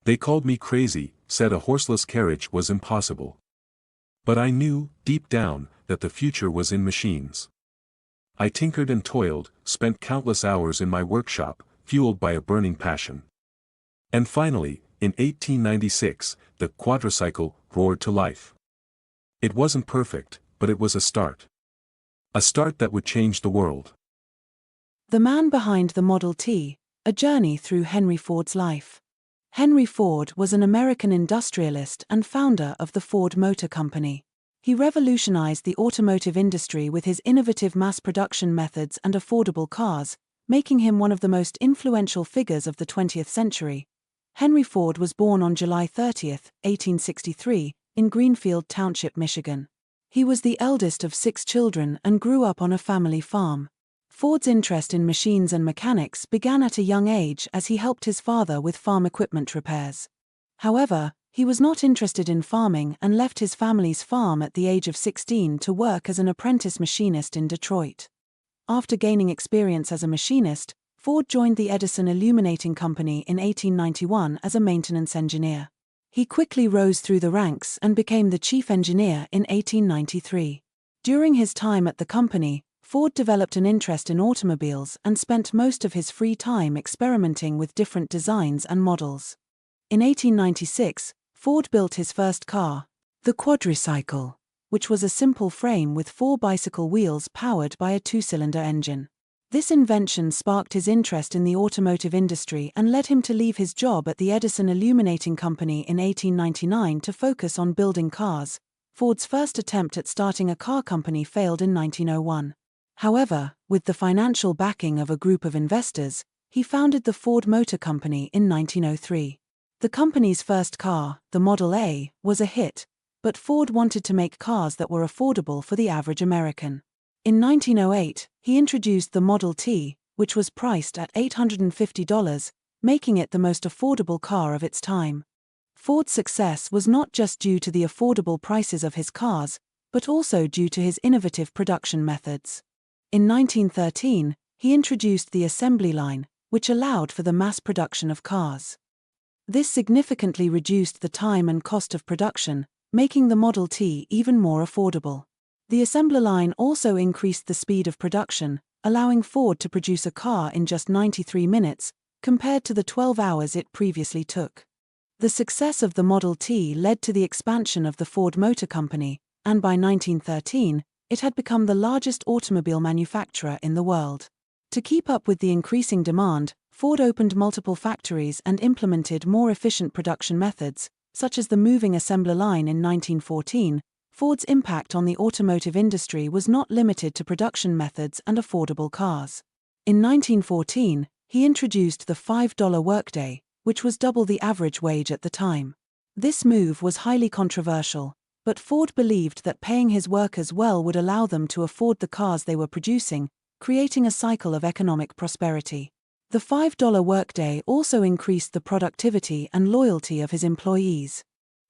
They called me crazy, said a horseless carriage was impossible. But I knew, deep down, that the future was in machines. I tinkered and toiled, spent countless hours in my workshop, fueled by a burning passion. And finally, in 1896, the quadricycle roared to life. It wasn't perfect, but it was a start. A start that would change the world. The man behind the Model T, a journey through Henry Ford's life. Henry Ford was an American industrialist and founder of the Ford Motor Company. He revolutionized the automotive industry with his innovative mass production methods and affordable cars, making him one of the most influential figures of the 20th century. Henry Ford was born on July 30, 1863, in Greenfield Township, Michigan. He was the eldest of 6 children and grew up on a family farm. Ford's interest in machines and mechanics began at a young age as he helped his father with farm equipment repairs. However, he was not interested in farming and left his family's farm at the age of 16 to work as an apprentice machinist in Detroit. After gaining experience as a machinist, Ford joined the Edison Illuminating Company in 1891 as a maintenance engineer. He quickly rose through the ranks and became the chief engineer in 1893. During his time at the company, Ford developed an interest in automobiles and spent most of his free time experimenting with different designs and models. In 1896, Ford built his first car, the quadricycle, which was a simple frame with 4 bicycle wheels powered by a 2-cylinder engine. This invention sparked his interest in the automotive industry and led him to leave his job at the Edison Illuminating Company in 1899 to focus on building cars. Ford's first attempt at starting a car company failed in 1901. However, with the financial backing of a group of investors, he founded the Ford Motor Company in 1903. The company's first car, the Model A, was a hit, but Ford wanted to make cars that were affordable for the average American. In 1908, he introduced the Model T, which was priced at $850, making it the most affordable car of its time. Ford's success was not just due to the affordable prices of his cars, but also due to his innovative production methods. In 1913, he introduced the assembly line, which allowed for the mass production of cars. This significantly reduced the time and cost of production, making the Model T even more affordable. The assembler line also increased the speed of production, allowing Ford to produce a car in just 93 minutes, compared to the 12 hours it previously took. The success of the Model T led to the expansion of the Ford Motor Company, and by 1913, it had become the largest automobile manufacturer in the world. To keep up with the increasing demand, Ford opened multiple factories and implemented more efficient production methods, such as the moving assembler line in 1914. Ford's impact on the automotive industry was not limited to production methods and affordable cars. In 1914, he introduced the $5 workday, which was double the average wage at the time. This move was highly controversial, but Ford believed that paying his workers well would allow them to afford the cars they were producing, creating a cycle of economic prosperity. The $5 workday also increased the productivity and loyalty of his employees.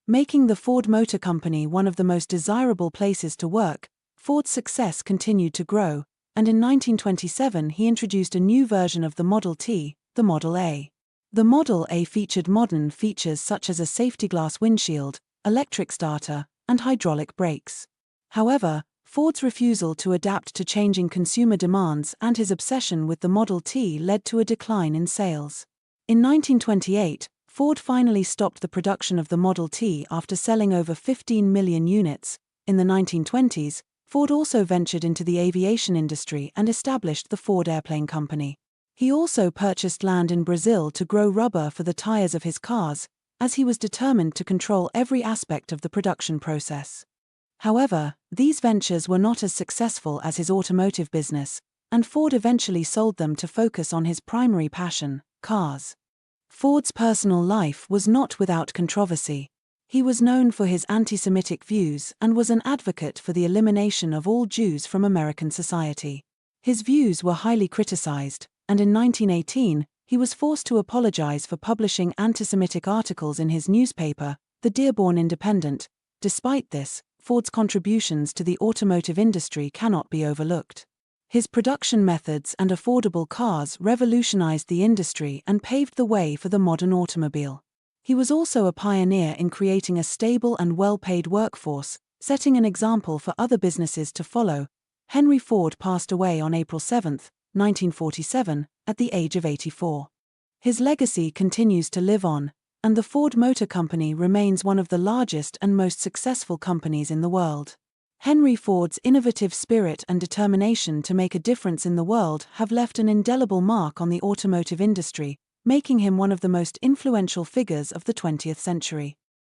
Making the Ford Motor Company one of the most desirable places to work, Ford's success continued to grow, and in 1927 he introduced a new version of the Model T, the Model A. The Model A featured modern features such as a safety glass windshield, electric starter, and hydraulic brakes. However, Ford's refusal to adapt to changing consumer demands and his obsession with the Model T led to a decline in sales. In 1928, Ford finally stopped the production of the Model T after selling over 15 million units. In the 1920s, Ford also ventured into the aviation industry and established the Ford Airplane Company. He also purchased land in Brazil to grow rubber for the tires of his cars, as he was determined to control every aspect of the production process. However, these ventures were not as successful as his automotive business, and Ford eventually sold them to focus on his primary passion, cars. Ford's personal life was not without controversy. He was known for his anti-Semitic views and was an advocate for the elimination of all Jews from American society. His views were highly criticized, and in 1918, he was forced to apologize for publishing anti-Semitic articles in his newspaper, the Dearborn Independent. Despite this, Ford's contributions to the automotive industry cannot be overlooked. His production methods and affordable cars revolutionized the industry and paved the way for the modern automobile. He was also a pioneer in creating a stable and well-paid workforce, setting an example for other businesses to follow. Henry Ford passed away on April 7, 1947, at the age of 84. His legacy continues to live on, and the Ford Motor Company remains one of the largest and most successful companies in the world. Henry Ford's innovative spirit and determination to make a difference in the world have left an indelible mark on the automotive industry, making him one of the most influential figures of the 20th century.